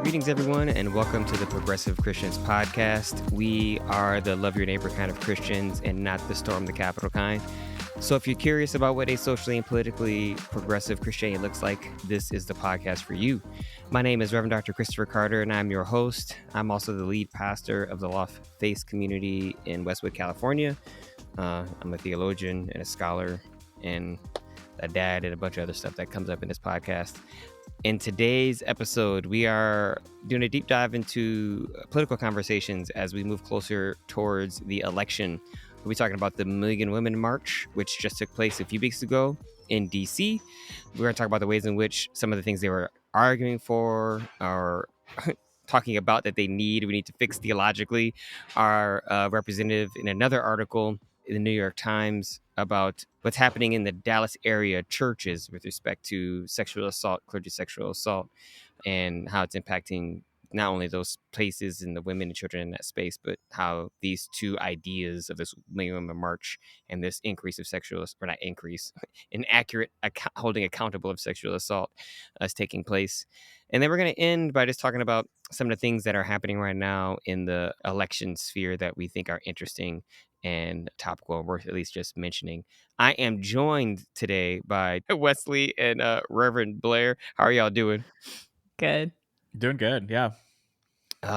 Greetings, everyone, and welcome to the Progressive Christians podcast. We are the love your neighbor kind of Christians and not the storm the Capitol kind. So if you're curious about what a socially and politically progressive Christianity looks like, this is the podcast for you. My name is Reverend Dr. Christopher Carter, and I'm your host. I'm also the lead pastor of the Lost Faith community in Westwood, California. I'm a theologian and a scholar and a dad and a bunch of other stuff that comes up in this podcast. In today's episode, we are doing a deep dive into political conversations as we move closer towards the election. We'll be talking about the Million Women March, which just took place a few weeks ago in D.C. We're going to talk about the ways in which some of the things they were arguing for or talking about that we need to fix theologically are representative in another article in the New York Times about what's happening in the Dallas area churches with respect to sexual assault, clergy sexual assault, and how it's impacting not only those places and the women and children in that space, but how these two ideas of this Million Women March and this increase of sexual, or not increase, inaccurate holding accountable of sexual assault is taking place. And then we're going to end by just talking about some of the things that are happening right now in the election sphere that we think are interesting and topical, worth at least just mentioning. I am joined today by Wesley and Reverend Blair. How are y'all doing? Good. Doing good, yeah.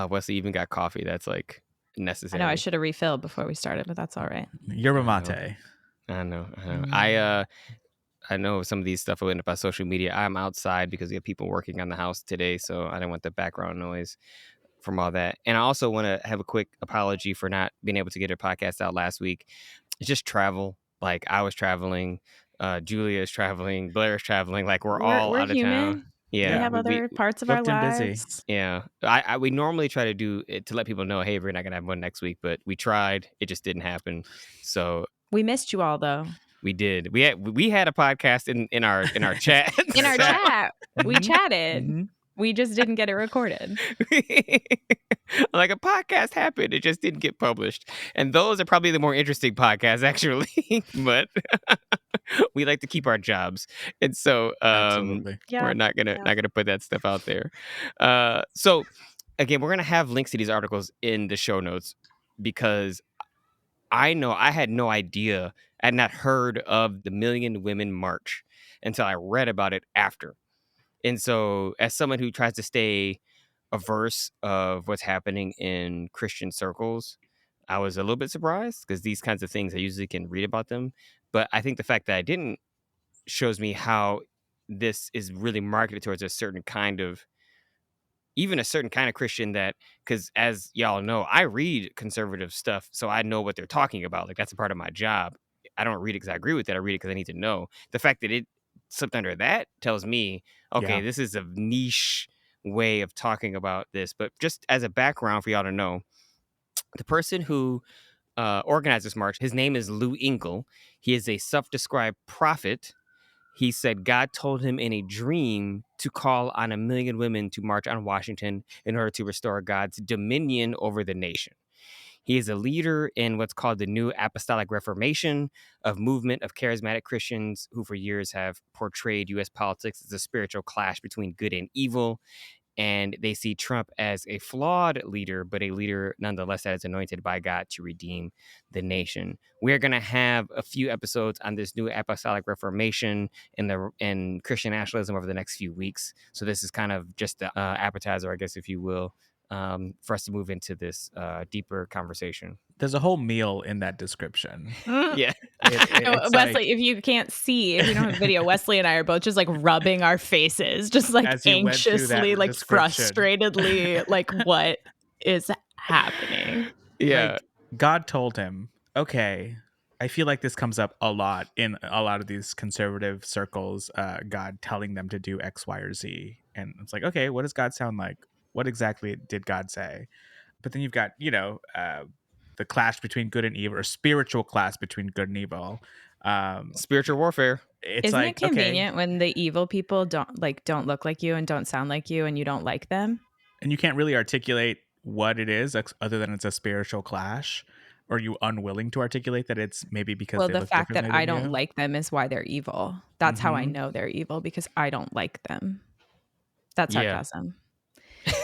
Wesley even got coffee. That's like necessary. I know I should have refilled before we started, but that's all right. Yerba mate. I know. I know some of these stuff will end up on social media. I'm outside because we have people working on the house today, so I didn't want the background noise from all that. And I also want to have a quick apology for not being able to get a podcast out last week. It's just travel. Like, I was traveling, Julia is traveling, Blair is traveling. Like, we're all out of human. town. Yeah, we have other parts of our lives. Busy. Yeah, we normally try to do it to let people know, hey, we're not gonna have one next week, but we tried. It just didn't happen. So we missed you all, though. We did. We had a podcast in our chat. In our chat, we chatted. Mm-hmm. We just didn't get it recorded. Like, a podcast happened, it just didn't get published, and those are probably the more interesting podcasts, actually. But we like to keep our jobs, and so we're not gonna put that stuff out there. So again, we're gonna have links to these articles in the show notes because I know I had no idea. I had not heard of the Million Women March until I read about it after. And so, as someone who tries to stay averse of what's happening in Christian circles, I was a little bit surprised because these kinds of things I usually can read about them. But I think the fact that I didn't shows me how this is really marketed towards a certain kind of Christian that, because as y'all know, I read conservative stuff, so I know what they're talking about. Like, that's a part of my job. I don't read it because I agree with it. I read it because I need to know. The fact that it slipped under that tells me, okay, this is a niche way of talking about this. But just as a background for y'all to know, the person who organized this march, his name is Lou Engle. He is a self-described prophet. He said God told him in a dream to call on 1 million women to march on Washington in order to restore God's dominion over the nation. He is a leader in what's called the New Apostolic Reformation, a movement of charismatic Christians who for years have portrayed U.S. politics as a spiritual clash between good and evil. And they see Trump as a flawed leader, but a leader nonetheless that is anointed by God to redeem the nation. We're going to have a few episodes on this New Apostolic Reformation and Christian Nationalism over the next few weeks. So this is kind of just the appetizer, I guess, if you will, for us to move into this deeper conversation. There's a whole meal in that description. Yeah. Wesley, if you can't see, if you don't have video, Wesley and I are both just like rubbing our faces, just like anxiously, like frustratedly, like what is happening? Yeah. Like, God told him, okay, I feel like this comes up a lot in a lot of these conservative circles, God telling them to do X, Y, or Z. And it's like, okay, what does God sound like? What exactly did God say? But then you've got, the clash between good and evil, or spiritual clash between good and evil. Spiritual warfare. Isn't it convenient when the evil people don't look like you and don't sound like you and you don't like them? And you can't really articulate what it is other than it's a spiritual clash. Or are you unwilling to articulate that it's maybe because Well, they the look fact that differently I than don't you? like them is why they're evil. That's how I know they're evil, because I don't like them. That's Yeah. sarcasm.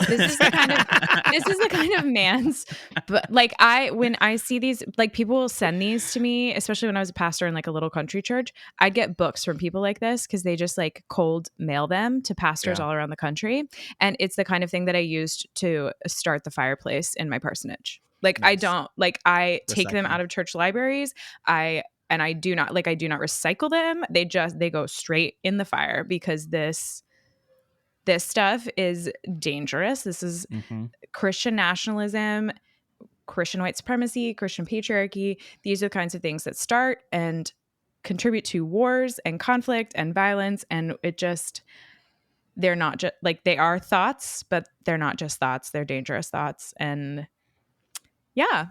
This is the kind of man's, but like when I see these, like people will send these to me, especially when I was a pastor in like a little country church. I'd get books from people like this because they just like cold mail them to pastors all around the country. And it's the kind of thing that I used to start the fireplace in my parsonage. Like Nice. I take them out of church libraries. I do not recycle them. They go straight in the fire because this stuff is dangerous. This is Christian nationalism, Christian white supremacy, Christian patriarchy. These are the kinds of things that start and contribute to wars and conflict and violence. And they're not just like, they are thoughts, but they're not just thoughts. They're dangerous thoughts. And yeah,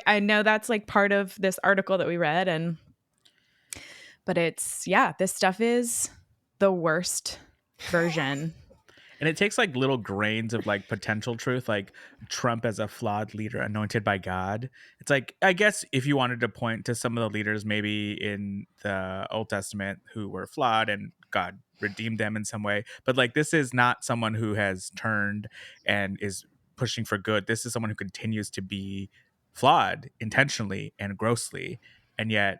I know that's like part of this article that we read. But this stuff is the worst version. And it takes like little grains of like potential truth, like Trump as a flawed leader anointed by God. It's like, I guess if you wanted to point to some of the leaders maybe in the Old Testament who were flawed and God redeemed them in some way, but like this is not someone who has turned and is pushing for good. This is someone who continues to be flawed intentionally and grossly. And yet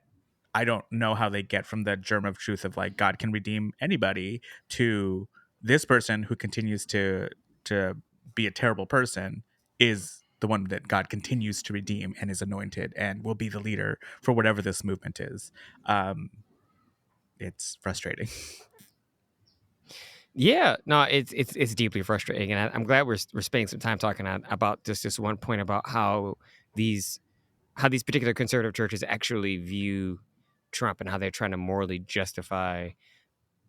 I don't know how they get from the germ of truth of like God can redeem anybody to this person who continues to be a terrible person is the one that God continues to redeem and is anointed and will be the leader for whatever this movement is. It's frustrating. Yeah, no, it's deeply frustrating, and I'm glad we're spending some time talking about just this one point about how these particular conservative churches actually view Trump and how they're trying to morally justify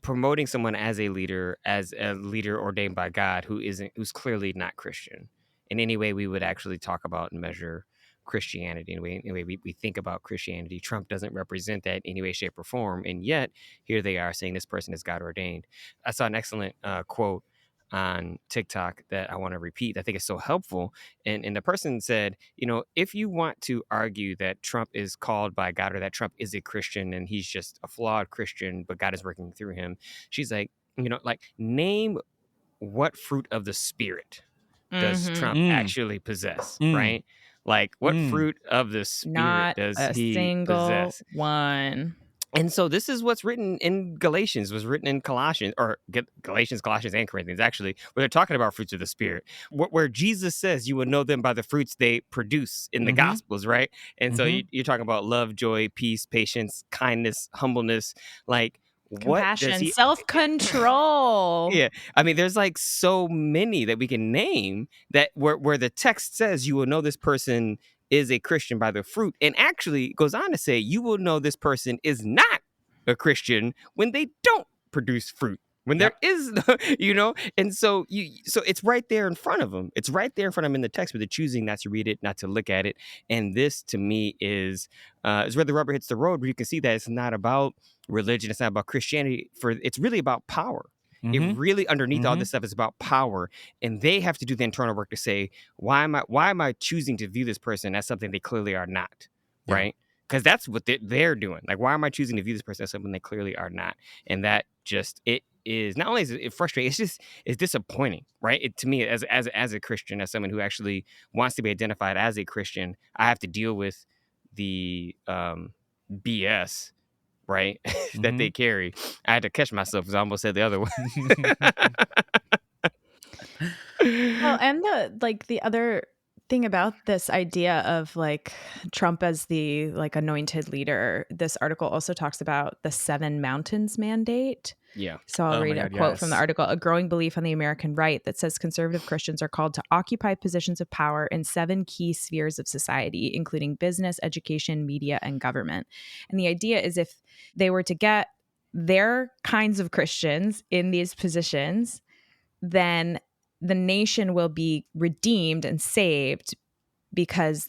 promoting someone as a leader ordained by God who's clearly not Christian in any way we would actually talk about and measure Christianity in any way we think about Christianity. Trump doesn't represent that in any way, shape, or form, and yet here they are saying this person is God ordained. I saw an excellent quote on TikTok that I want to repeat. I think it's so helpful. And the person said, if you want to argue that Trump is called by God or that Trump is a Christian and he's just a flawed Christian, but God is working through him, she's like, name what fruit of the Spirit does Trump actually possess, right? Like, what fruit of the Spirit Not does a he single possess? one. And so this is what's written in Galatians, was written in Colossians, or Galatians, Colossians, and Corinthians, actually, where they're talking about fruits of the Spirit, where Jesus says you will know them by the fruits they produce in the Gospels, right? And so you're talking about love, joy, peace, patience, kindness, humbleness. Like, what does Compassion, he... self-control. Yeah, I mean, there's like so many that we can name that where the text says you will know this person is a Christian by the fruit, and actually goes on to say you will know this person is not a Christian when they don't produce fruit. When there is, and so it's right there in front of them. It's right there in front of them in the text, but they're choosing not to read it, not to look at it. And this, to me, is where the rubber hits the road. Where you can see that it's not about religion, it's not about Christianity. It's really about power. It really, underneath all this stuff, is about power, and they have to do the internal work to say, why am I choosing to view this person as something they clearly are not, right? Because that's what they're doing. Like, why am I choosing to view this person as something they clearly are not? And that just, it is, not only is it frustrating, it's disappointing, right? To me, as a Christian, as someone who actually wants to be identified as a Christian, I have to deal with the BS, right, that they carry. I had to catch myself because I almost said the other one. Well, and the other thing about this idea of like Trump as the like anointed leader, this article also talks about the 7 Mountains Mandate. Yeah. So I'll read a quote from the article. A growing belief on the American right that says conservative Christians are called to occupy positions of power in 7 key spheres of society, including business, education, media, and government. And the idea is if they were to get their kinds of Christians in these positions, then the nation will be redeemed and saved because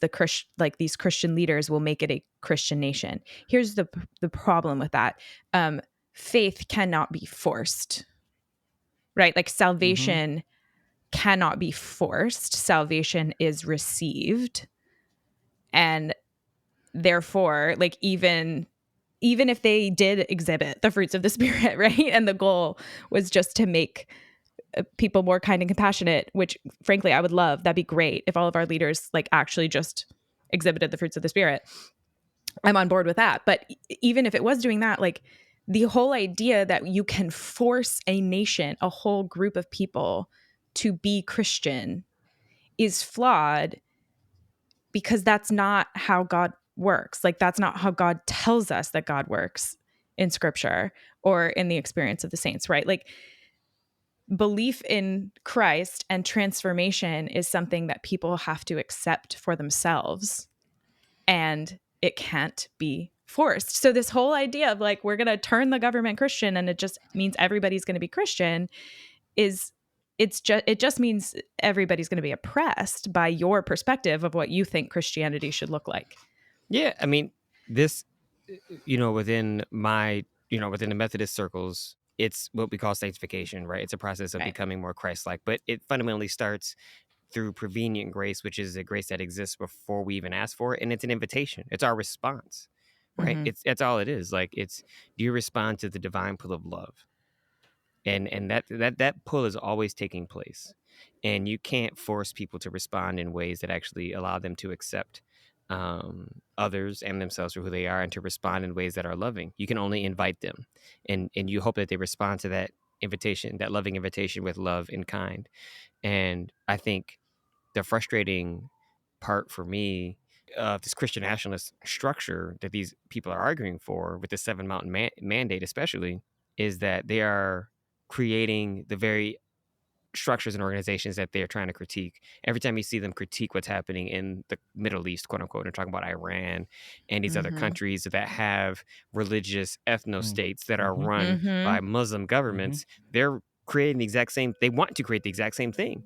these Christian leaders will make it a Christian nation. Here's the problem with that. Faith cannot be forced, right? Like salvation cannot be forced. Salvation is received. And therefore, like even if they did exhibit the fruits of the Spirit, right? And the goal was just to make people more kind and compassionate, which frankly I would love. That'd be great if all of our leaders like actually just exhibited the fruits of the Spirit. I'm on board with that. But even if it was doing that, like the whole idea that you can force a nation, a whole group of people to be Christian is flawed, because that's not how God works. Like that's not how God tells us that God works in scripture or in the experience of the saints, right? Like belief in Christ and transformation is something that people have to accept for themselves, and it can't be forced. So this whole idea of like, we're going to turn the government Christian and it just means everybody's going to be Christian it just means everybody's going to be oppressed by your perspective of what you think Christianity should look like. Yeah, I mean, this, within the Methodist circles, it's what we call sanctification, right? It's a process of becoming more Christ-like, but it fundamentally starts through prevenient grace, which is a grace that exists before we even ask for it, and it's an invitation. It's our response, right? Mm-hmm. That's all it is. Like, it's, do you respond to the divine pull of love? And that pull is always taking place, and you can't force people to respond in ways that actually allow them to accept others and themselves for who they are, and to respond in ways that are loving. You can only invite them, and you hope that they respond to that invitation, that loving invitation, with love and kind. And I think the frustrating part for me of this Christian nationalist structure that these people are arguing for, with the Seven Mountain Mandate especially, is that they are creating the very structures and organizations that they're trying to critique. Every time you see them critique what's happening in the Middle East, quote unquote, and talking about Iran and these other countries that have religious ethno-states that are run by Muslim governments, they're creating the exact same, they want to create the exact same thing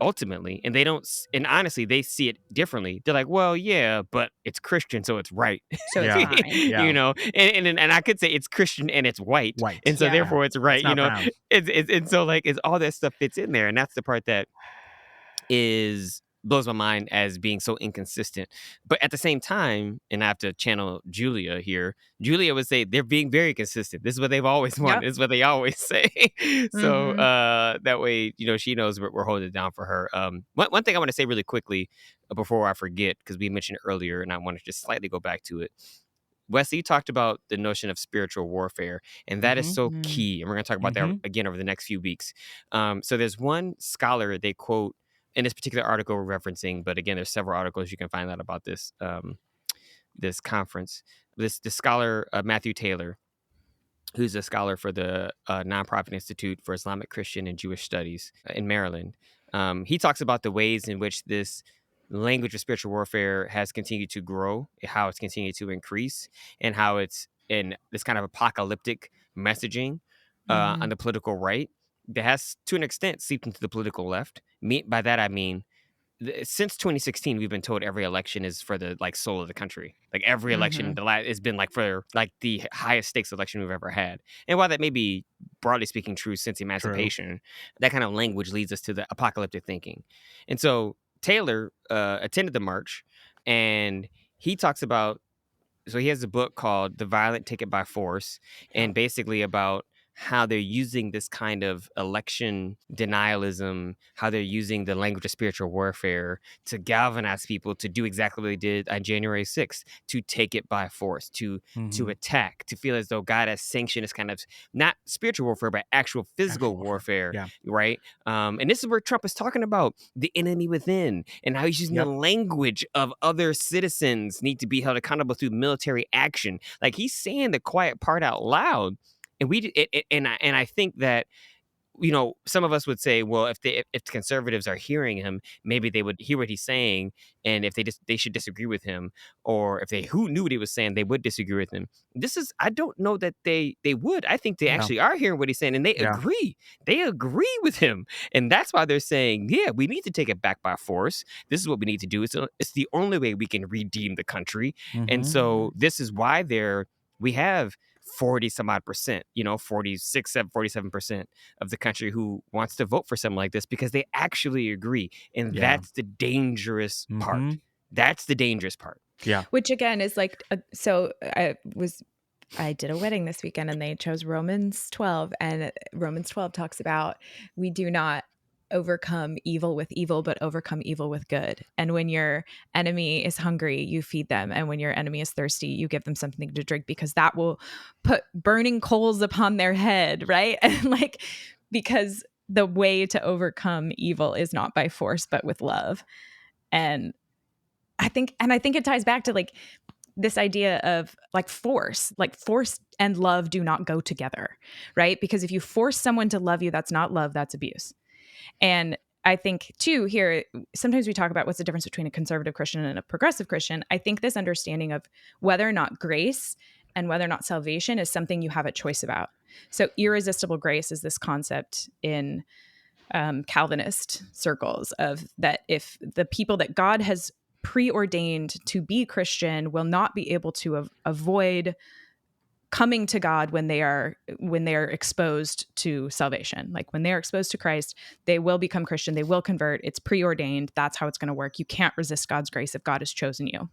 ultimately, and they don't, and honestly they see it differently. They're like, well, yeah, but it's Christian, so it's right. So it's fine. And I could say it's Christian and it's white, and so therefore it's right. It's and so like it's all that stuff fits in there, and that's the part that blows my mind as being so inconsistent. But at the same time, and I have to channel Julia here, Julia would say they're being very consistent. This is what they've always wanted. This is what they always say. So that way, she knows we're holding it down for her. One thing I want to say really quickly before I forget, because we mentioned it earlier and I want to just slightly go back to it. Wesley talked about the notion of spiritual warfare, and that is so key. And we're going to talk about that again over the next few weeks. So there's one scholar they quote in this particular article we're referencing, but again, there's several articles you can find out about this this conference. This scholar, Matthew Taylor, who's a scholar for the nonprofit Institute for Islamic, Christian, and Jewish Studies in Maryland. He talks about the ways in which this language of spiritual warfare has continued to grow, how it's continued to increase, and how it's in this kind of apocalyptic messaging on the political right that has, to an extent, seeped into the political left. By that, I mean, since 2016, we've been told every election is for the soul of the country. Like every election has been for the highest stakes election we've ever had. And while that may be broadly speaking true since emancipation, that kind of language leads us to the apocalyptic thinking. And so Taylor attended the march, and he talks about, so he has a book called The Violent Take It by Force, and basically about how they're using this kind of election denialism, how they're using the language of spiritual warfare to galvanize people to do exactly what they did on January 6th, to take it by force, to attack, to feel as though God has sanctioned this kind of not spiritual warfare, but actual physical warfare, right? And this is where Trump is talking about the enemy within, and how he's using the language of other citizens need to be held accountable through military action. Like, he's saying the quiet part out loud. And I think that, some of us would say, well, if the conservatives are hearing him, maybe they would hear what he's saying, and if they should disagree with him, or if they who knew what he was saying, they would disagree with him. I don't know that they would. I think they actually are hearing what he's saying, and they agree. They agree with him, and that's why they're saying, yeah, we need to take it back by force. This is what we need to do. It's the only way we can redeem the country, and so this is why we have 40 some odd percent, 46, 47% of the country who wants to vote for something like this, because they actually agree. And that's the dangerous part. That's the dangerous part. Yeah. Which again is like, so I did a wedding this weekend and they chose Romans 12, and Romans 12 talks about we do not overcome evil with evil, but overcome evil with good. And when your enemy is hungry, you feed them. And when your enemy is thirsty, you give them something to drink, because that will put burning coals upon their head, right? And like, because the way to overcome evil is not by force, but with love. And I think it ties back to like this idea of like force and love do not go together, right? Because if you force someone to love you, that's not love, that's abuse. And I think too here, sometimes we talk about what's the difference between a conservative Christian and a progressive Christian. I think this understanding of whether or not grace and whether or not salvation is something you have a choice about. So irresistible grace is this concept in Calvinist circles of that if the people that God has preordained to be Christian will not be able to avoid coming to God when they are exposed to salvation. Like when they are exposed to Christ, they will become Christian, they will convert. It's preordained. That's how it's going to work. You can't resist God's grace if God has chosen you.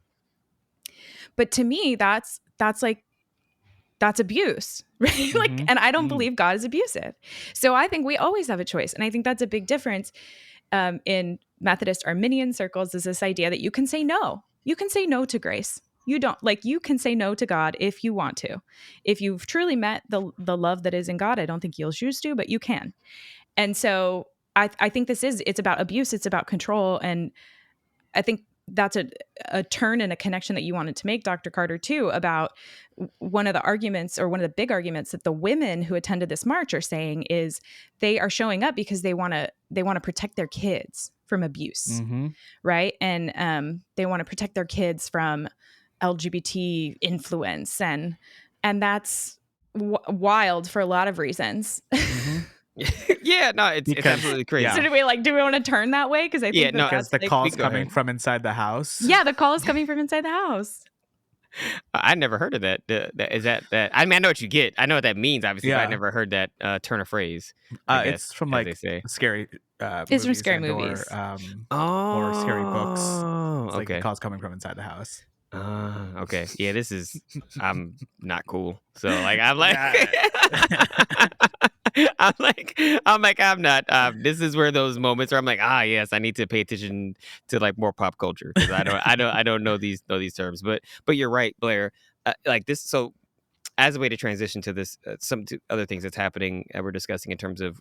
But to me, that's abuse, right? Mm-hmm. Like, and I don't believe God is abusive. So I think we always have a choice. And I think that's a big difference in Methodist Arminian circles, is this idea that you can say no. You can say no to grace. You can say no to God if you want to. If you've truly met the love that is in God, I don't think you'll choose to, but you can. And so I think it's about abuse. It's about control. And I think that's a turn and a connection that you wanted to make, Dr. Carter, too, about one of the arguments, or one of the big arguments that the women who attended this march are saying is they are showing up because they want to protect their kids from abuse, right? And they want to protect their kids from LGBT influence, and that's wild for a lot of reasons. Yeah, no, it's absolutely crazy. Yeah. So do we want to turn that way? Because I think because the call's coming from inside the house. Yeah, the call is coming from inside the house. I never heard of that. Is that? I mean, I know what you get. I know what that means, obviously, but I never heard that turn of phrase. It's from like scary. It's from scary movies, or scary books. It's like okay. The call's coming from inside the house. Okay. Yeah, this is. I'm not cool. So like, I'm like. I'm not. This is where those moments where I'm like, yes, I need to pay attention to like more pop culture, because I don't know these terms. But you're right, Blair. Like this. So as a way to transition to this, some other things that's happening that we're discussing in terms of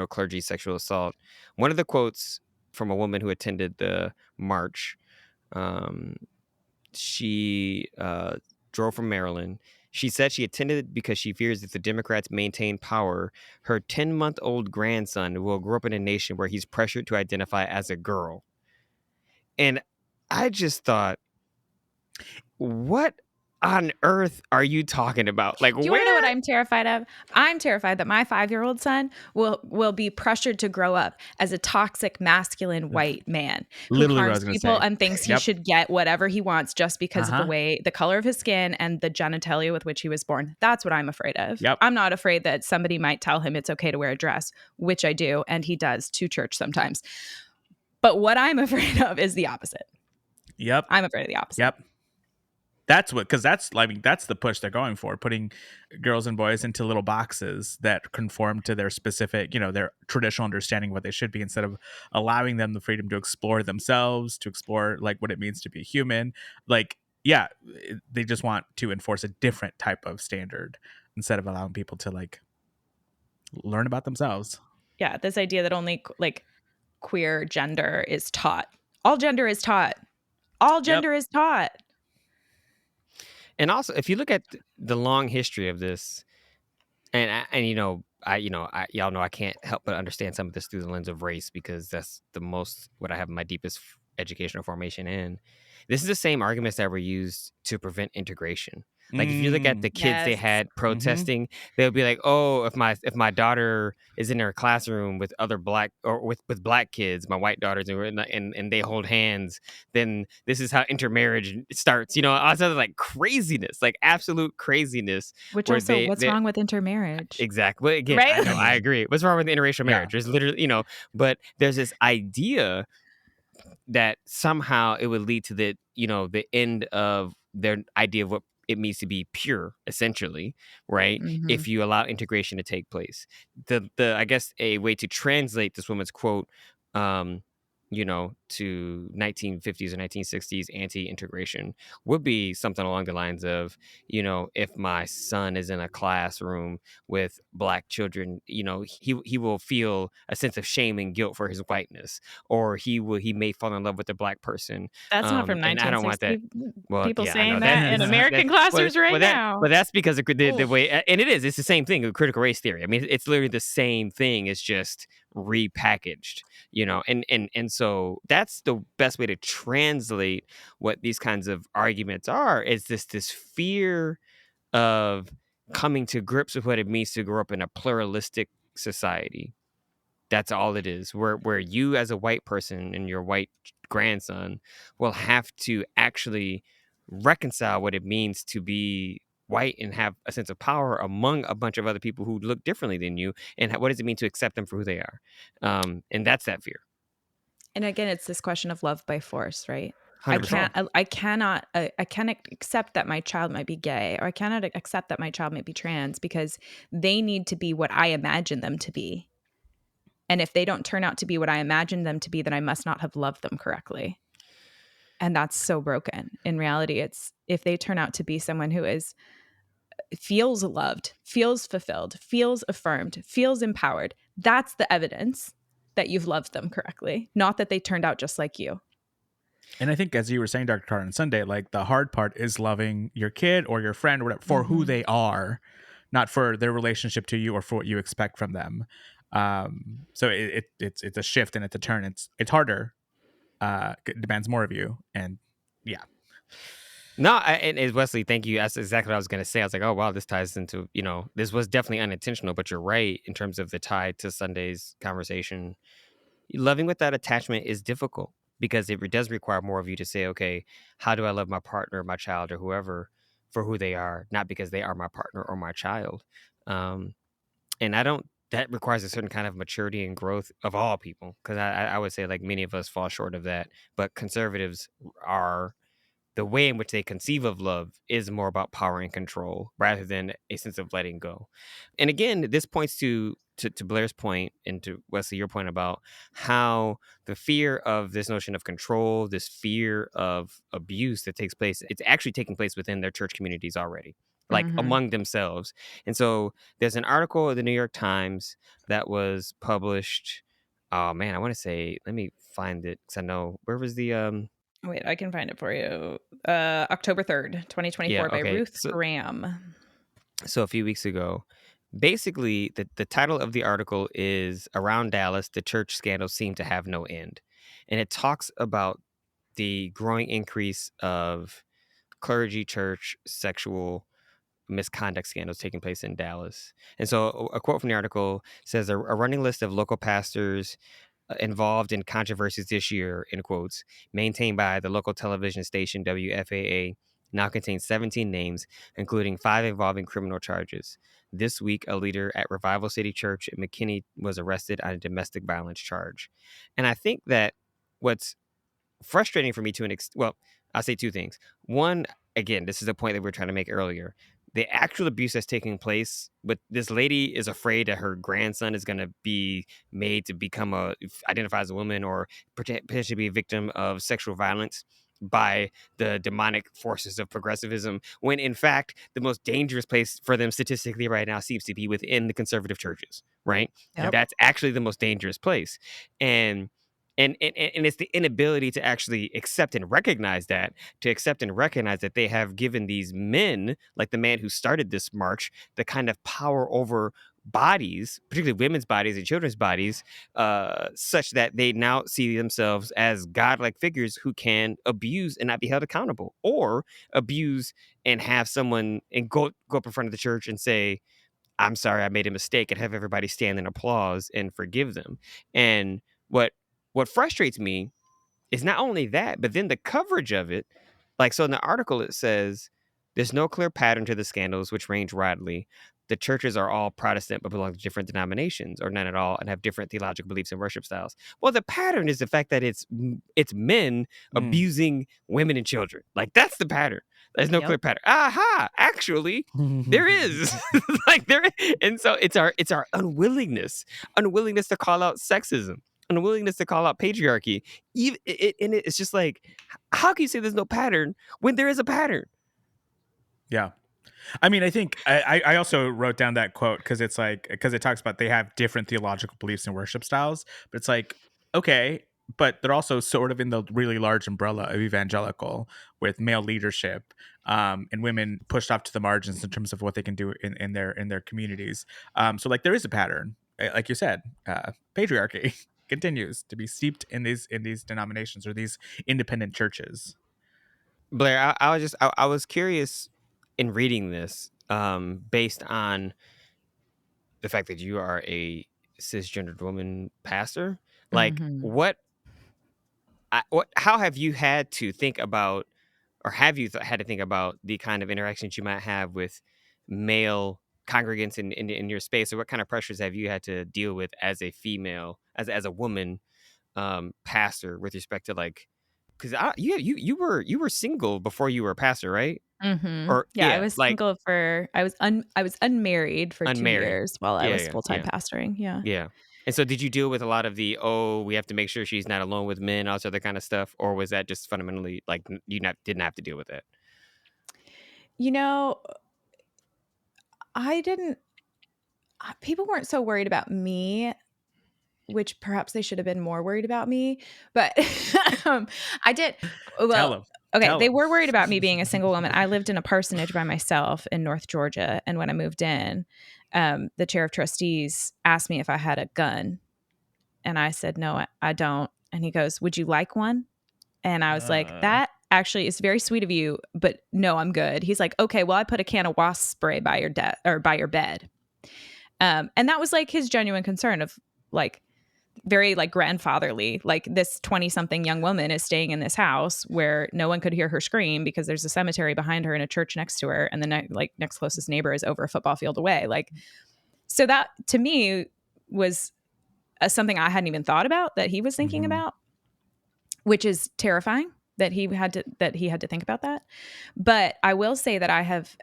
clergy sexual assault. One of the quotes from a woman who attended the march, she drove from Maryland. She said she attended because she fears if the Democrats maintain power, her 10-month-old grandson will grow up in a nation where he's pressured to identify as a girl. And I just thought, what on earth are you talking about? Like, do you want to know what I'm terrified of? I'm terrified that my 5-year-old son will be pressured to grow up as a toxic, masculine white man who harms people and thinks he should get whatever he wants just because of the color of his skin and the genitalia with which he was born. That's what I'm afraid of. Yep. I'm not afraid that somebody might tell him it's okay to wear a dress, which I do, and he does to church sometimes. But what I'm afraid of is the opposite. Yep. I'm afraid of the opposite. Yep. That's the push they're going for, putting girls and boys into little boxes that conform to their specific, their traditional understanding of what they should be, instead of allowing them the freedom to explore themselves, to explore like what it means to be human. Like, yeah, they just want to enforce a different type of standard instead of allowing people to like learn about themselves. Yeah, this idea that only like queer gender is taught. All gender is taught. All gender is taught. And also, if you look at the long history of this, and y'all know I can't help but understand some of this through the lens of race, because that's the most what I have my deepest educational formation in. This is the same arguments that were used to prevent integration. Like if you look at the kids they had protesting, they'll be like, "Oh, if my daughter is in her classroom with other black or with black kids, my white daughters, and they hold hands, then this is how intermarriage starts." All sort of like craziness, like absolute craziness. Which also, what's wrong with intermarriage? Exactly. Well, again, right? I agree. What's wrong with interracial marriage? There's literally, but there's this idea that somehow it would lead to the end of their idea of what it means to be pure, essentially, right? Mm-hmm. If you allow integration to take place. The I guess a way to translate this woman's quote, to 1950s or 1960s anti-integration would be something along the lines of, if my son is in a classroom with black children, he will feel a sense of shame and guilt for his whiteness, or he may fall in love with a black person. That's not from And I don't want that. 1960. Well, People yeah, I know saying that. that in That's American classrooms right now. but that's because of the way, and it's the same thing with critical race theory. I mean, it's literally the same thing. It's just repackaged, and so that's the best way to translate what these kinds of arguments are. Is this fear of coming to grips with what it means to grow up in a pluralistic society. That's all it is. Where you as a white person and your white grandson will have to actually reconcile what it means to be white and have a sense of power among a bunch of other people who look differently than you, and what does it mean to accept them for who they are. And that's that fear. And again, it's this question of love by force, right? 100%. I cannot accept that my child might be gay, or I cannot accept that my child might be trans, because they need to be what I imagine them to be. And if they don't turn out to be what I imagine them to be, then I must not have loved them correctly. And that's so broken. In reality, it's if they turn out to be someone who feels loved, feels fulfilled, feels affirmed, feels empowered, that's the evidence that you've loved them correctly, not that they turned out just like you. And I think, as you were saying, Dr. Carter, on Sunday, like the hard part is loving your kid or your friend or whatever for who they are, not for their relationship to you or for what you expect from them. So it's a shift and it's a turn. It's harder. It demands more of you. And yeah. No, and Wesley, thank you. That's exactly what I was going to say. I was like, oh, wow, this ties into, this was definitely unintentional, but you're right in terms of the tie to Sunday's conversation. Loving without attachment is difficult because it does require more of you to say, okay, how do I love my partner, my child, or whoever for who they are, not because they are my partner or my child. And that requires a certain kind of maturity and growth of all people, because I would say like many of us fall short of that, but conservatives are, the way in which they conceive of love is more about power and control rather than a sense of letting go. And again, this points to Blair's point and to Wesley, your point about how the fear of this notion of control, this fear of abuse that takes place, it's actually taking place within their church communities already, like among themselves. And so there's an article in the New York Times that was published. Oh man, I want to say, let me find it because I know, where was the Wait, I can find it for you. October 3rd, 2024 by Ruth Graham. So a few weeks ago, basically the title of the article is "Around Dallas, the church scandals seem to have no end." And it talks about the growing increase of clergy church sexual misconduct scandals taking place in Dallas. And so a quote from the article says, a running list of local pastors involved in controversies this year, in quotes, maintained by the local television station WFAA, now contains 17 names, including 5 involving criminal charges. This week, a leader at Revival City Church in McKinney was arrested on a domestic violence charge. And I think that what's frustrating for me well, I'll say 2 things. One, again, this is a point that we were trying to make earlier. The actual abuse that's taking place, but this lady is afraid that her grandson is going to be made to identify as a woman or potentially be a victim of sexual violence by the demonic forces of progressivism, when in fact the most dangerous place for them statistically right now seems to be within the conservative churches, right? Yep. That's actually the most dangerous place. And it's the inability to actually accept and recognize that they have given these men, like the man who started this march, the kind of power over bodies, particularly women's bodies and children's bodies, such that they now see themselves as godlike figures who can abuse and not be held accountable, or abuse and have someone and go up in front of the church and say, "I'm sorry, I made a mistake," and have everybody stand in applause and forgive them. And what frustrates me is not only that, but then the coverage of it. Like, so in the article, it says, there's no clear pattern to the scandals, which range widely. the churches are all Protestant but belong to different denominations, or none at all, and have different theological beliefs and worship styles. Well, the pattern is the fact that it's men abusing women and children. Like, that's the pattern. There's no clear pattern. Aha! Actually, there is. Like, there, and so it's our unwillingness to call out sexism, unwillingness to call out patriarchy. Even it's just like, how can you say there's no pattern when there is a pattern? Yeah. I mean, I think I also wrote down that quote because it talks about they have different theological beliefs and worship styles, but it's like, okay, but they're also sort of in the really large umbrella of evangelical, with male leadership, and women pushed off to the margins in terms of what they can do in their communities. So like there is a pattern, like you said, patriarchy continues to be steeped in these denominations or these independent churches. Blair, I was curious in reading this, based on the fact that you are a cisgendered woman pastor. Like, how have you had to think about, or have you had to think about the kind of interactions you might have with male congregants in your space, or what kind of pressures have you had to deal with as a female, as a woman, pastor, with respect to, like, because you were single before you were a pastor, right? Or Yeah, I was like, single I was unmarried for 2 unmarried. years while I was Yeah, full-time yeah, pastoring, yeah. yeah. And so did you deal with a lot of the, oh, we have to make sure she's not alone with men, all this other kind of stuff? Or was that just fundamentally, like, didn't have to deal with it? You know, I didn't people weren't so worried about me, which perhaps they should have been more worried about me, but, I did Tell well, them. okay, they were worried about me being a single woman. I lived in a parsonage by myself in North Georgia, and when I moved in, the chair of trustees asked me if I had a gun, and I said, "No, I don't," and he goes, "Would you like one?" And I was like, "That actually is very sweet of you, but no, I'm good." He's like, "Okay, well, I put a can of wasp spray by your by your bed." And that was like his genuine concern of, like, very like grandfatherly, like, this 20-something young woman is staying in this house where no one could hear her scream because there's a cemetery behind her and a church next to her, and the next closest neighbor is over a football field away. Like, so that to me was something I hadn't even thought about that he was thinking about, which is terrifying that he had to think about that. But I will say that I have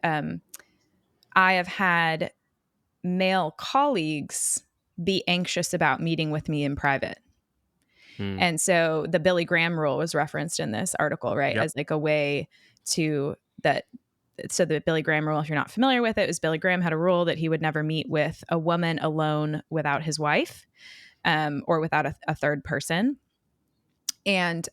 had male colleagues be anxious about meeting with me in private. And so the Billy Graham rule was referenced in this article, right? Yep. As like a way to that. So the Billy Graham rule, if you're not familiar with it, is Billy Graham had a rule that he would never meet with a woman alone without his wife, or without a third person. And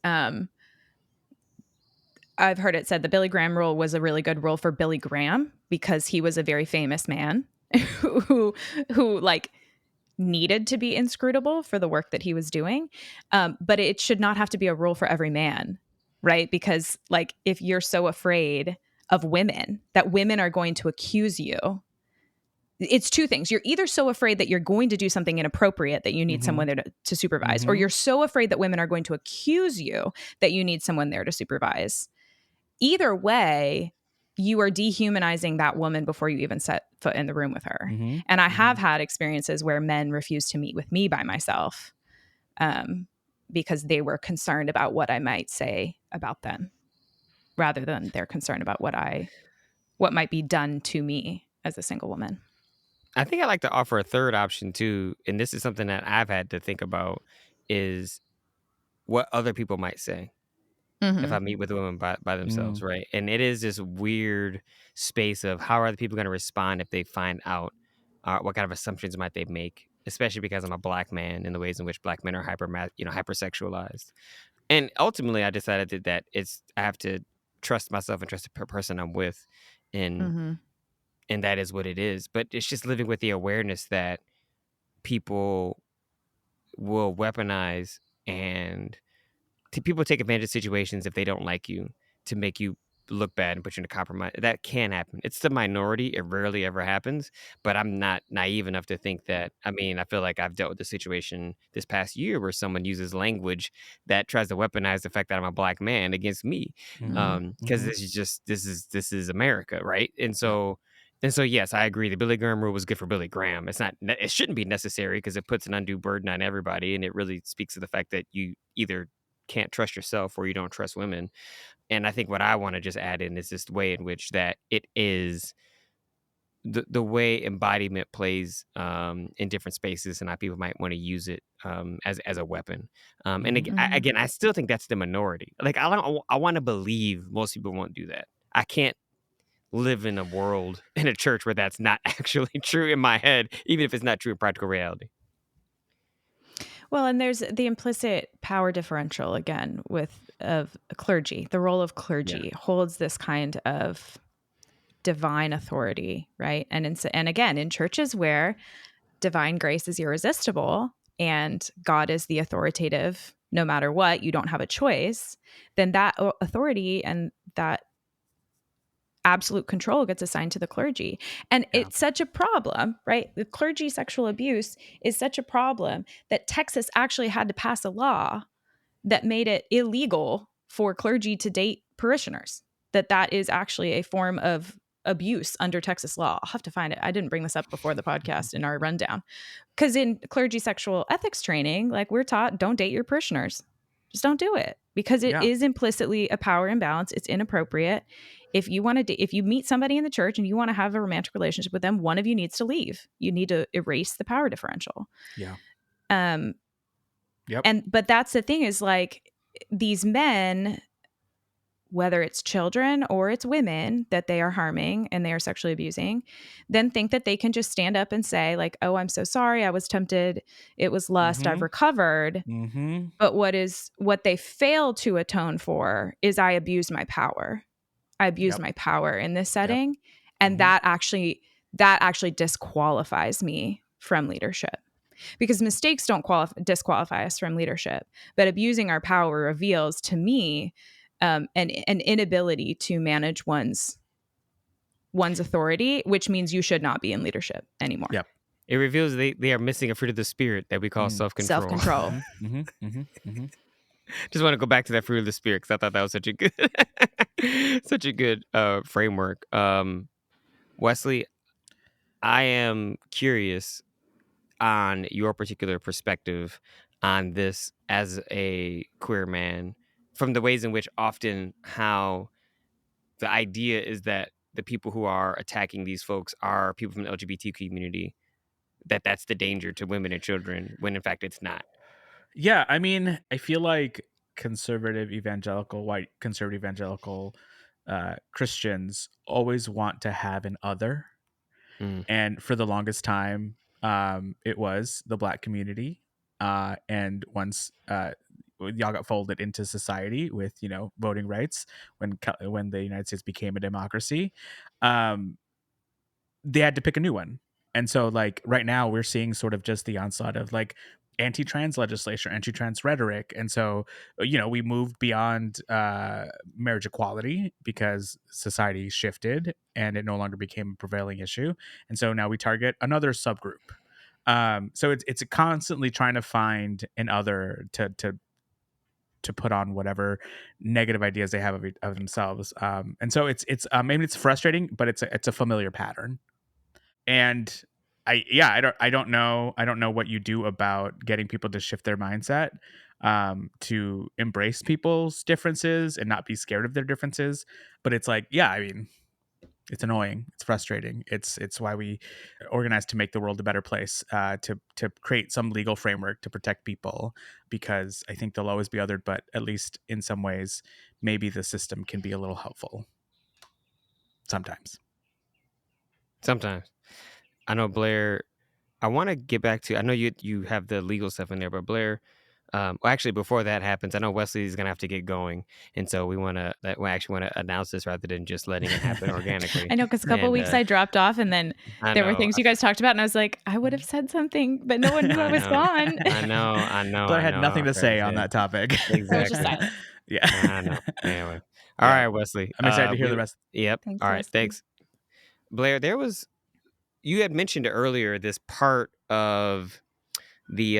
I've heard it said the Billy Graham rule was a really good rule for Billy Graham because he was a very famous man who like needed to be inscrutable for the work that he was doing. But it should not have to be a rule for every man, right? Because, like, if you're so afraid of women, that women are going to accuse you, it's two things. You're either so afraid that you're going to do something inappropriate that you need someone there to supervise, or you're so afraid that women are going to accuse you that you need someone there to supervise. Either way, you are dehumanizing that woman before you even set foot in the room with her. And I have had experiences where men refused to meet with me by myself, because they were concerned about what I might say about them, rather than they're concerned about what might be done to me as a single woman. I think I'd like to offer a third option too, and this is something that I've had to think about, is what other people might say if I meet with women by themselves, right? And it is this weird space of how are the people going to respond if they find out, what kind of assumptions might they make, especially because I'm a black man, in the ways in which black men are hypersexualized. And ultimately, I decided that I have to trust myself and trust the person I'm with, and that is what it is. But it's just living with the awareness that people will weaponize, and people take advantage of situations if they don't like you, to make you look bad and put you in a compromise. That can happen. It's the minority. It rarely ever happens. But I'm not naive enough to think that. I mean, I feel like I've dealt with a situation this past year where someone uses language that tries to weaponize the fact that I'm a black man against me, because this is America, right? And so And so, yes, I agree. The Billy Graham rule was good for Billy Graham. It shouldn't be necessary because it puts an undue burden on everybody. And it really speaks to the fact that you either can't trust yourself or you don't trust women. And I think what I want to just add in is this way in which that it is the way embodiment plays in different spaces and how people might want to use it as a weapon. And again, I still think that's the minority. Like I want to believe most people won't do that. I can't live in a world in a church where that's not actually true in my head, even if it's not true in practical reality. Well, and there's the implicit power differential again of clergy. The role of clergy holds this kind of divine authority, right? And again, in churches where divine grace is irresistible and God is the authoritative, no matter what, you don't have a choice, then that authority and that absolute control gets assigned to the clergy. And it's such a problem, right? The clergy sexual abuse is such a problem that Texas actually had to pass a law that made it illegal for clergy to date parishioners. That is actually a form of abuse under Texas law. I'll have to find it. I didn't bring this up before the podcast in our rundown. Because in clergy sexual ethics training, like we're taught, don't date your parishioners. Just don't do it because it is implicitly a power imbalance. It's inappropriate. If you meet somebody in the church and you want to have a romantic relationship with them, one of you needs to leave. You need to erase the power differential. Yeah. But that's the thing is like these men, whether it's children or it's women that they are harming and they are sexually abusing, then think that they can just stand up and say like, oh, I'm so sorry. I was tempted. It was lust. I've recovered. But what they fail to atone for is I abused my power. I abused my power in this setting. And that actually disqualifies me from leadership. Because mistakes don't disqualify us from leadership, but abusing our power reveals to me an inability to manage one's authority, which means you should not be in leadership anymore. Yep. It reveals they are missing a fruit of the spirit that we call self-control. Self-control. Just want to go back to that fruit of the spirit because I thought that was such a good framework. Wesley, I am curious on your particular perspective on this as a queer man, from the ways in which often how the idea is that the people who are attacking these folks are people from the LGBT community, that's the danger to women and children, when in fact it's not. Yeah, I mean, I feel like white conservative evangelical Christians always want to have an other. And for the longest time, it was the Black community. And once y'all got folded into society with, voting rights when the United States became a democracy, they had to pick a new one. And so like right now we're seeing sort of just the onslaught of like anti-trans legislation, anti-trans rhetoric. And so, we moved beyond marriage equality because society shifted and it no longer became a prevailing issue. And so now we target another subgroup. So it's constantly trying to find an other to put on whatever negative ideas they have of themselves. And so it's maybe it's frustrating, but it's a familiar pattern. And I don't know what you do about getting people to shift their mindset, to embrace people's differences and not be scared of their differences. But it's like, I mean, it's annoying. It's frustrating. It's why we organize to make the world a better place, to create some legal framework to protect people, because I think they'll always be othered, but at least in some ways, maybe the system can be a little helpful. Sometimes. I know, Blair, I want to get back to, I know you have the legal stuff in there, but Blair, well, actually, before that happens, I know Wesley's going to have to get going. And so we actually want to announce this rather than just letting it happen organically. I know, because a couple weeks I dropped off and then there were things you guys talked about and I was like, I would have said something, but no one knew I was gone. I know. Blair had nothing to say on that topic. Exactly. I was just silent. Yeah. I know. Anyway. All right, Wesley. I'm excited to hear the rest. Yep. Thanks, all right. Wesley. Thanks. Blair, you had mentioned earlier this part of the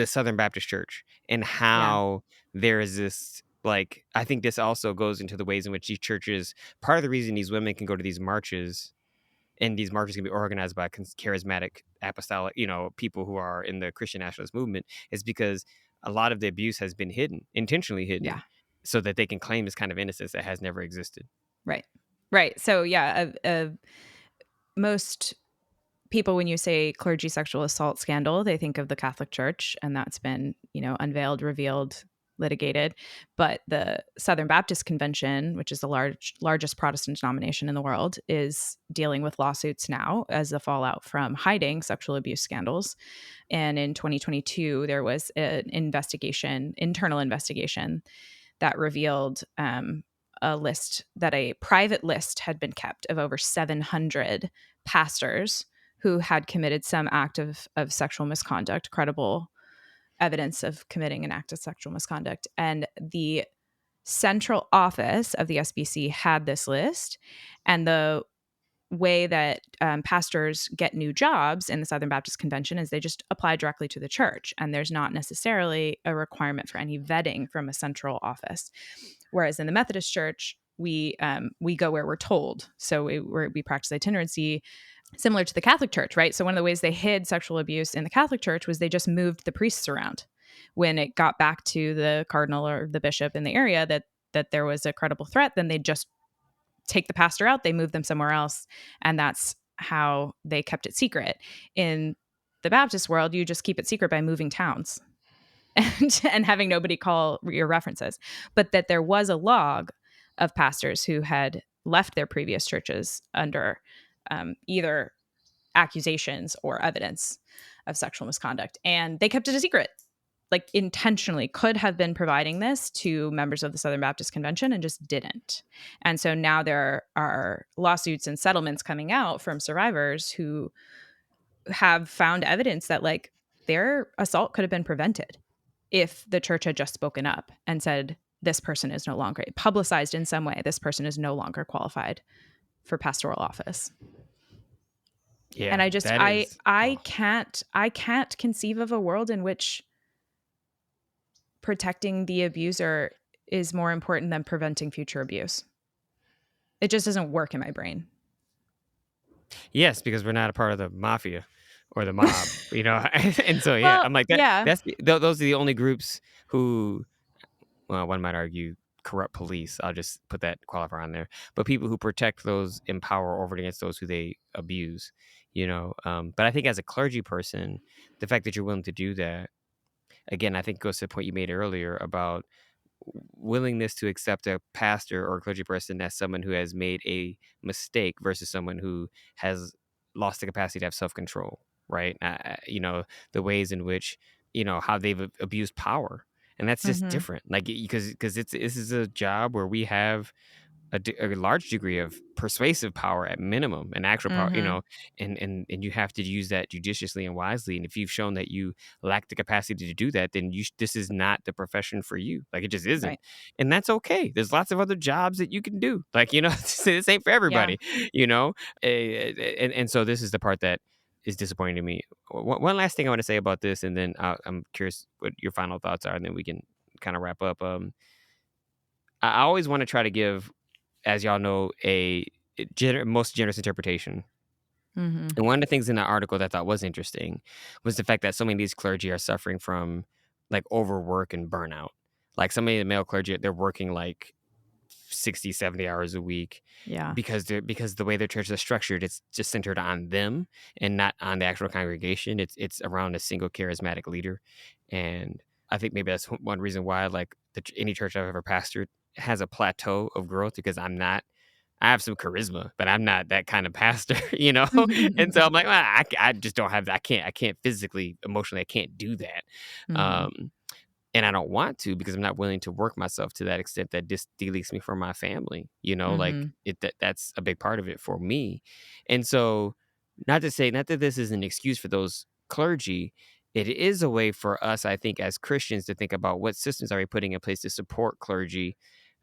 Southern Baptist Church and how there is this Like, I think this also goes into the ways in which these churches, part of the reason these women can go to these marches, and these marches can be organized by charismatic apostolic, people who are in the Christian nationalist movement, is because a lot of the abuse has been hidden, intentionally hidden, so that they can claim this kind of innocence that has never existed. Right. So most people, when you say clergy sexual assault scandal, they think of the Catholic Church, and that's been, unveiled, revealed, litigated. But the Southern Baptist Convention, which is the largest Protestant denomination in the world, is dealing with lawsuits now as a fallout from hiding sexual abuse scandals. And in 2022, there was an internal investigation that revealed a private list had been kept of over 700 pastors who had committed some act of sexual misconduct, credible evidence of committing an act of sexual misconduct. And the central office of the SBC had this list. And the way that pastors get new jobs in the Southern Baptist Convention is they just apply directly to the church. And there's not necessarily a requirement for any vetting from a central office. Whereas in the Methodist Church, we go where we're told. So we practice itinerancy, similar to the Catholic Church, right? So one of the ways they hid sexual abuse in the Catholic Church was they just moved the priests around. When it got back to the cardinal or the bishop in the area that there was a credible threat, then they just take the pastor out, they move them somewhere else, and that's how they kept it secret. In the Baptist world, you just keep it secret by moving towns and having nobody call your references. But that there was a log of pastors who had left their previous churches under either accusations or evidence of sexual misconduct. And they kept it a secret, like intentionally could have been providing this to members of the Southern Baptist Convention and just didn't. And so now there are lawsuits and settlements coming out from survivors who have found evidence that like their assault could have been prevented if the church had just spoken up and said, this person is no longer publicized in some way. This person is no longer qualified for pastoral office. Yeah. And I can't conceive of a world in which protecting the abuser is more important than preventing future abuse. It just doesn't work in my brain. Yes, because we're not a part of the mafia or the mob, and so Well, I'm like that. yeah. Those are the only groups who, well, one might argue, corrupt police. I'll just put that qualifier on there. But people who protect those in power over against those who they abuse, But I think as a clergy person, the fact that you're willing to do that, again, I think goes to the point you made earlier about willingness to accept a pastor or a clergy person as someone who has made a mistake versus someone who has lost the capacity to have self-control, right? The ways in which, how they've abused power. And that's just different. Like, because this is a job where we have a large degree of persuasive power at minimum, and actual power, and you have to use that judiciously and wisely. And if you've shown that you lack the capacity to do that, then this is not the profession for you. Like, it just isn't. Right. And that's okay. There's lots of other jobs that you can do. Like, this ain't for everybody, and so this is the part that is disappointing to me. One last thing I want to say about this, and then I'm curious what your final thoughts are, and then we can kind of wrap up. I always want to try to give, as y'all know, a most generous interpretation. And one of the things in that article that I thought was interesting was the fact that so many of these clergy are suffering from like overwork and burnout. Like, so many of the male clergy, they're working like 60, 70 hours a week. Yeah. Because the way their churches are structured, it's just centered on them and not on the actual congregation. It's around a single charismatic leader. And I think maybe that's one reason why, like, any church I've ever pastored has a plateau of growth, because I have some charisma, but I'm not that kind of pastor, And so I'm like, well, I just don't have that. I can't physically, emotionally, I can't do that. And I don't want to, because I'm not willing to work myself to that extent that this deletes me from my family, like that's a big part of it for me. And so, not that this is an excuse for those clergy, it is a way for us, I think, as Christians to think about what systems are we putting in place to support clergy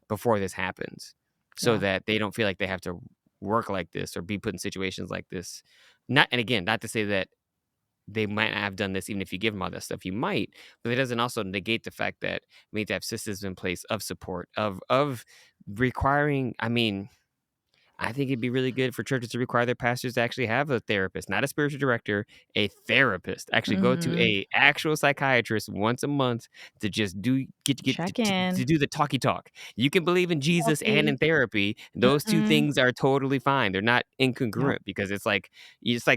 before this happens, so that they don't feel like they have to work like this or be put in situations like this. And again, not to say that they might not have done this even if you give them all that stuff. You might, but it doesn't also negate the fact that we need to have systems in place of support, of requiring. I mean, I think it'd be really good for churches to require their pastors to actually have a therapist, not a spiritual director, a therapist. Actually, go to Mhm. a actual psychiatrist once a month to just get Check to in. do the talky talk. You can believe in Jesus and Healthy. in therapy. Those two Mhm. things are totally fine. They're not Yep. incongruent because it's like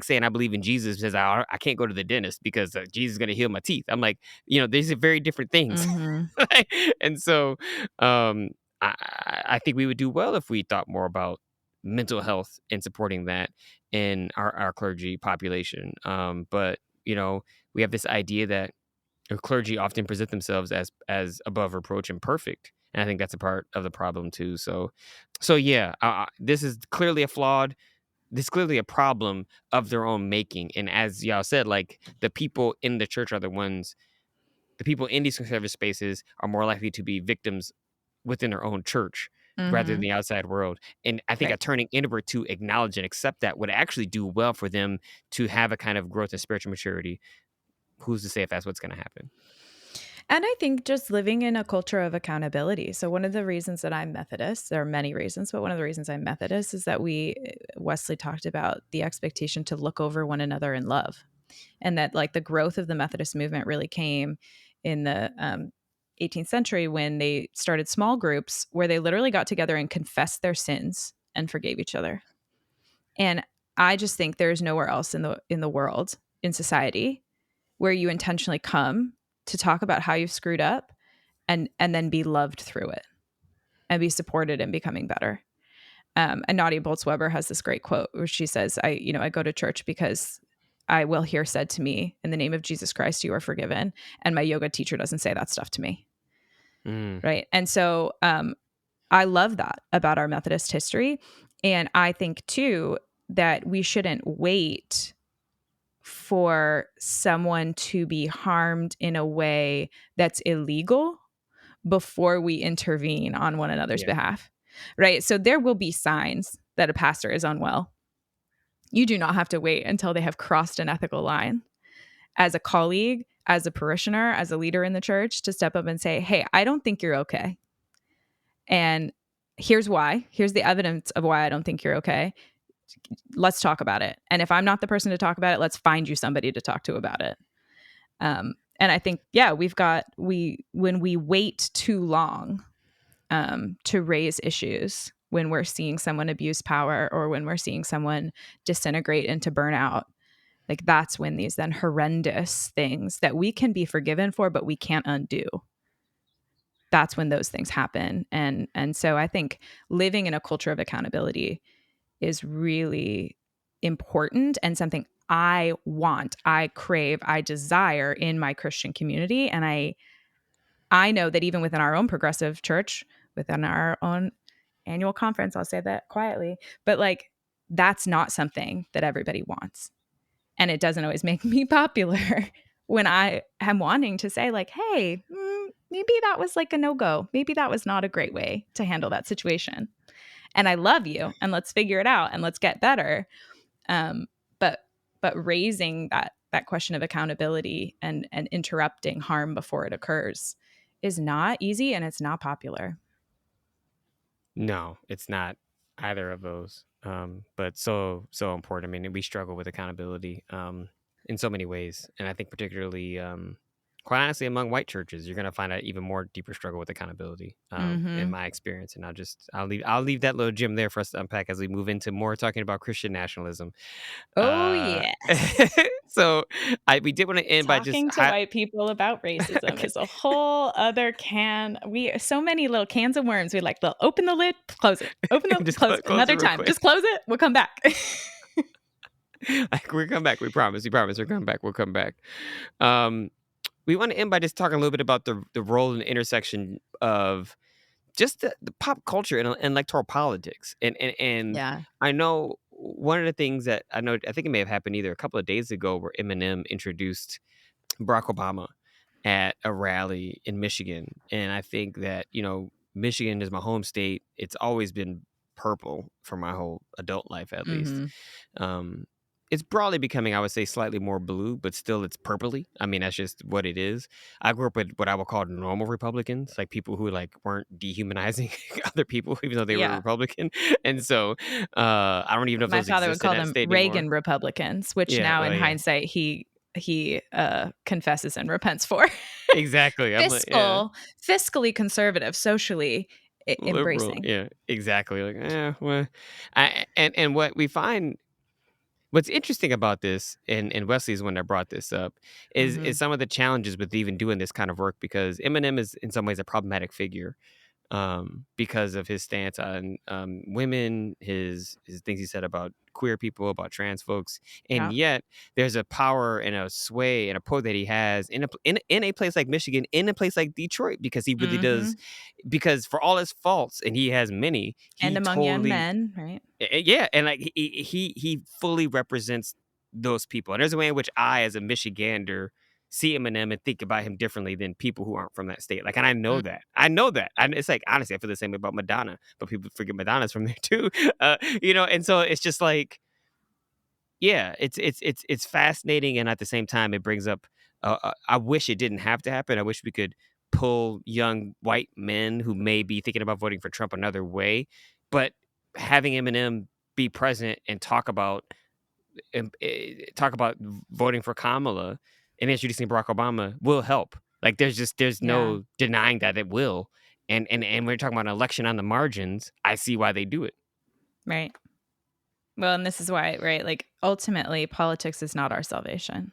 saying I believe in Jesus says I can't go to the dentist because Jesus is going to heal my teeth. I'm like, these are very different things. Mhm. And so, I think we would do well if we thought more about mental health and supporting that in our clergy population. But we have this idea that the clergy often present themselves as above reproach and perfect, and I think that's a part of the problem too. So yeah, this is clearly a flawed. This is clearly a problem of their own making, and as y'all said, like the people in the church are the people in these conservative spaces are more likely to be victims within their own church rather than Mhm. the outside world. And I think a Right. turning inward to acknowledge and accept that would actually do well for them to have a kind of growth and spiritual maturity. Who's to say if that's what's going to happen? And I think just living in a culture of accountability. So one of the reasons that I'm Methodist, there are many reasons, but one of the reasons I'm Methodist is that Wesley talked about the expectation to look over one another in love. And that like the growth of the Methodist movement really came in the 18th century when they started small groups where they literally got together and confessed their sins and forgave each other. And I just think there's nowhere else in the world, in society, where you intentionally come to talk about how you've screwed up and then be loved through it and be supported in becoming better. And Nadia Bolz-Weber has this great quote where she says, I go to church because I will hear said to me, in the name of Jesus Christ, you are forgiven. And my yoga teacher doesn't say that stuff to me. Mm, Right. And so I love that about our Methodist history. And I think too that we shouldn't wait for someone to be harmed in a way that's illegal before we intervene on one another's yeah. behalf. Right. So there will be signs that a pastor is unwell. You do not have to wait until they have crossed an ethical line as a colleague, as a parishioner, as a leader in the church to step up and say, hey, I don't think you're okay. And here's why. Here's the evidence of why I don't think you're okay. Let's talk about it. And if I'm not the person to talk about it, let's find you somebody to talk to about it. And I think, yeah, when we wait too long to raise issues, when we're seeing someone abuse power or when we're seeing someone disintegrate into burnout, like that's when these then horrendous things that we can be forgiven for, but we can't undo. That's when those things happen. And so I think living in a culture of accountability is really important and something I want, I crave, I desire in my Christian community. And I know that even within our own progressive church, within our own annual conference, I'll say that quietly, but like that's not something that everybody wants. And it doesn't always make me popular when I am wanting to say, like, hey, maybe that was like a no-go. Maybe that was not a great way to handle that situation. And I love you and let's figure it out and let's get better. Um, but raising that question of accountability and interrupting harm before it occurs is not easy and it's not popular. No, it's not either of those. But so important. I mean, we struggle with accountability in so many ways, and I think particularly, quite honestly, among white churches, you're going to find an even more deeper struggle with accountability. In Mm-hmm. my experience, and I'll leave that little gem there for us to unpack as we move into more talking about Christian nationalism. Oh, Uh, yes. so we did want to end by just Talking to white people about racism okay. is a whole other so many little cans of worms. We like, they'll open the lid, close it, open the Just close it. close it Another real time, quick. just close it. We'll come back. Like we'll come back. We promise. We promise. We'll come back. We'll come back. Um, we want to end by just talking a little bit about the role and the intersection of just the pop culture and electoral politics. And Yeah. I know one of the things that I think it may have happened either a couple of days ago where Eminem introduced Barack Obama at a rally in Michigan. And I think that, Michigan is my home state. It's always been purple for my whole adult life, at least. Mm-hmm. Um, it's broadly becoming, I would say, slightly more blue, but still it's purpley. I mean, that's just what it is. I grew up with what I would call normal Republicans, like people who like weren't dehumanizing other people, even though they were Yeah. Republican. And so I don't even know if My those father would exist in call that them state anymore. Reagan Republicans, which Yeah, now well, in yeah, hindsight he confesses and repents for. exactly. I'm like, yeah, Fiscally conservative, socially liberal. embracing. Yeah, exactly. Like, well, and what we find. What's interesting about this, and Wesley's one that brought this up, is Mhm. some of the challenges with even doing this kind of work because Eminem is in some ways a problematic figure because of his stance on women, his things he said about queer people, about trans folks, and Yeah. yet there's a power and a sway and a pull that he has in a place like Michigan, in a place like Detroit, because he really does. Mhm. Because for all his faults, and he has many, And he among young totally men, right? yeah, and like he fully represents those people. And there's a way in which I, as a Michigander, see Eminem and think about him differently than people who aren't from that state. Like, and I know Mm. that. I know that. And it's like honestly, I feel the same way about Madonna, but people forget Madonna's from there too. And so it's just like, yeah, it's fascinating, and at the same time, it brings up. I wish it didn't have to happen. I wish we could pull young white men who may be thinking about voting for Trump another way, but having Eminem be present and talk about voting for Kamala and introducing Barack Obama will help. Like, there's Yeah, no denying that it will. And when we're talking about an election on the margins, I see why they do it. right. Well, and this is why, right? Like ultimately politics is not our salvation.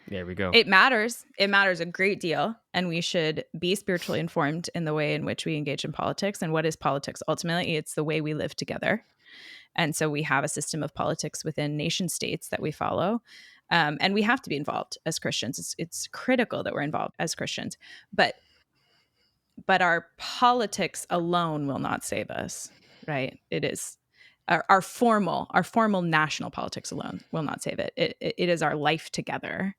There we go. It matters. It matters a great deal, and we should be spiritually informed in the way in which we engage in politics. And what is politics? Ultimately, it's the way we live together. And so we have a system of politics within nation states that we follow. And we have to be involved as Christians. It's critical that we're involved as Christians. But our politics alone will not save us, right? It is our formal national politics alone will not save it. It is our life together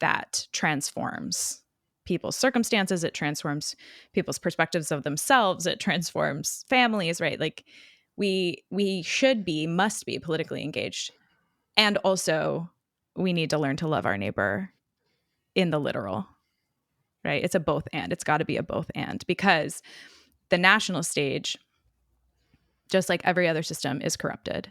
that transforms people's circumstances. It transforms people's perspectives of themselves. It transforms families, right? Like we must be politically engaged. And also we need to learn to love our neighbor in the literal, right? It's a both and. It's got to be a both and, because the national stage, just like every other system, is corrupted,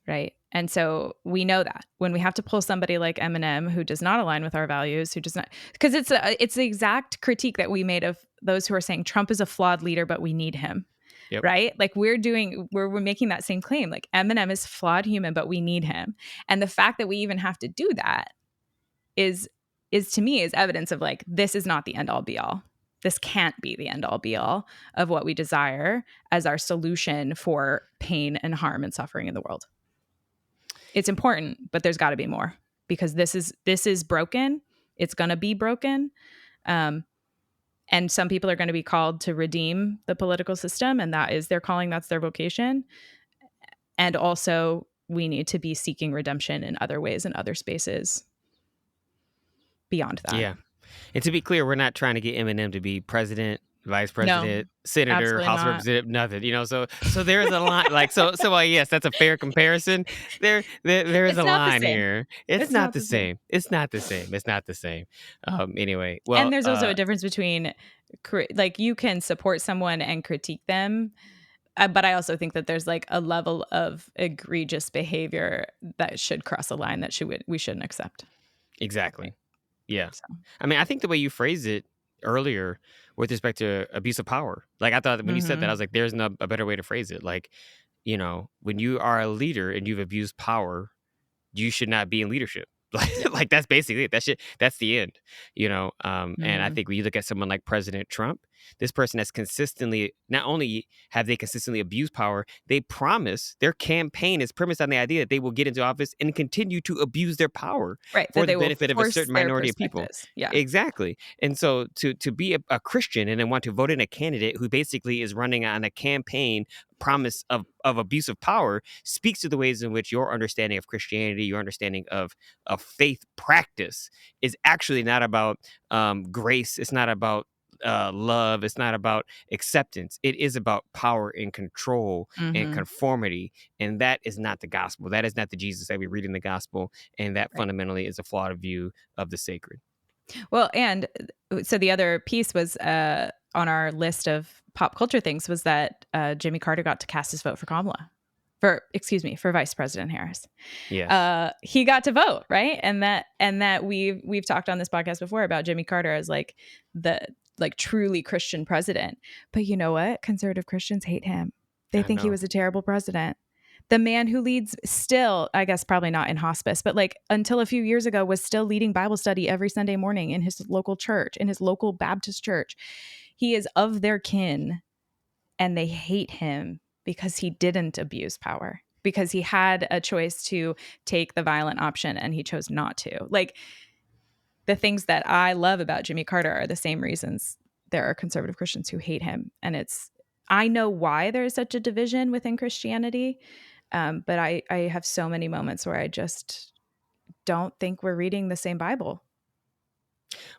right? And so we know that when we have to pull somebody like Eminem, who does not align with our values, who does not, because it's the exact critique that we made of those who are saying Trump is a flawed leader, but we need him. Yep. Right? Like we're making that same claim. Like Eminem is flawed human, but we need him. And the fact that we even have to do that is to me is evidence of like, this is not the end all be all. This can't be the end all be all of what we desire as our solution for pain and harm and suffering in the world. It's important, but there's got to be more, because this is broken. It's going to be broken. And some people are going to be called to redeem the political system, and that is their calling. That's their vocation. And also we need to be seeking redemption in other ways, in other spaces beyond that. Yeah. And to be clear, we're not trying to get Eminem to be president, vice No, president, senator, absolutely House not. representative, nothing. So there is a line. Like, so yes, that's a fair comparison. There is a line here. It's not the same. It's not the same. It's not the same. Anyway, well, and there's also a difference between like you can support someone and critique them, but I also think that there's like a level of egregious behavior that should cross a line that we shouldn't accept. exactly. Yeah. So. I mean, I think the way you phrased it earlier with respect to abuse of power, like I thought when you said that, I was like, there's no a better way to phrase it. Like, when you are a leader and you've abused power, you should not be in leadership. Like that's basically it. That's the end, and I think when you look at someone like President Trump, this person has consistently, not only have they consistently abused power, they promise, their campaign is premised on the idea that they will get into office and continue to abuse their power for the benefit of a certain minority of people. Yeah, exactly. And so to be a Christian and then want to vote in a candidate who basically is running on a campaign promise of abuse of power speaks to the ways in which your understanding of Christianity, your understanding of faith practice is actually not about grace. It's not about love. It's not about acceptance. It is about power and control and conformity. And that is not the gospel. That is not the Jesus that we read in the gospel. And that fundamentally is a flawed view of the sacred. Well, and so the other piece was on our list of pop culture things was that Jimmy Carter got to cast his vote for for Vice President Harris. Yes. He got to vote, right? And that we've talked on this podcast before about Jimmy Carter as like the truly Christian president. But you know what? Conservative Christians hate him. They think he was a terrible president. The man who leads still, I guess probably not in hospice, but like until a few years ago was still leading Bible study every Sunday morning in his local church, in his local Baptist church. He is of their kin, and they hate him because he didn't abuse power, because he had a choice to take the violent option and he chose not to. Like, the things that I love about Jimmy Carter are the same reasons there are conservative Christians who hate him. And I know why there's such a division within Christianity. But I have so many moments where I just don't think we're reading the same Bible.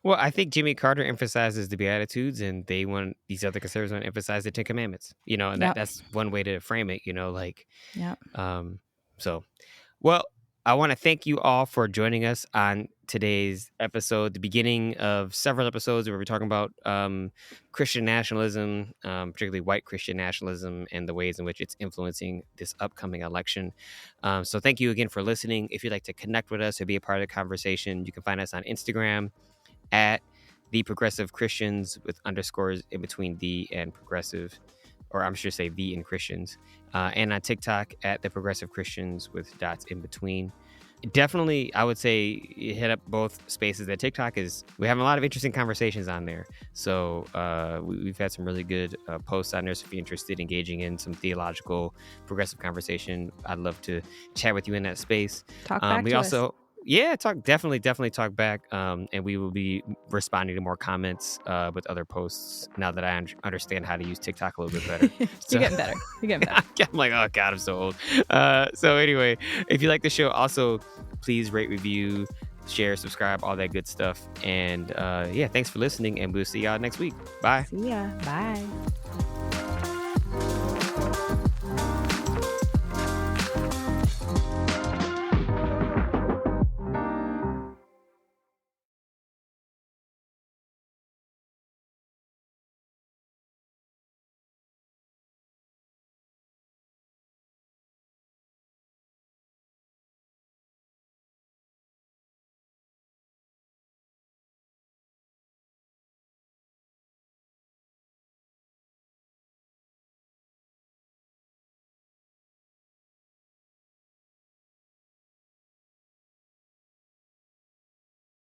Well, I think Jimmy Carter emphasizes the Beatitudes, and these other conservatives want to emphasize the Ten Commandments, and that's one way to frame it, so, well, I want to thank you all for joining us on today's episode, the beginning of several episodes where we're talking about Christian nationalism, particularly white Christian nationalism, and the ways in which it's influencing this upcoming election. So thank you again for listening. If you'd like to connect with us or be a part of the conversation, you can find us on Instagram at The Progressive Christians with underscores in between the and progressive, or I'm sure say the and Christians, and on TikTok at The Progressive Christians with dots in between. Definitely, I would say hit up both spaces. That TikTok we have a lot of interesting conversations on there. So we've had some really good posts on there. So if you're interested in engaging in some theological progressive conversation, I'd love to chat with you in that space. Talk back to us. Yeah, definitely talk back. And we will be responding to more comments with other posts now that I understand how to use TikTok a little bit better. You're getting better. I'm like, oh God, I'm so old. So anyway, if you like the show, also please rate, review, share, subscribe, all that good stuff. And thanks for listening, and we'll see y'all next week. Bye. See ya. Bye.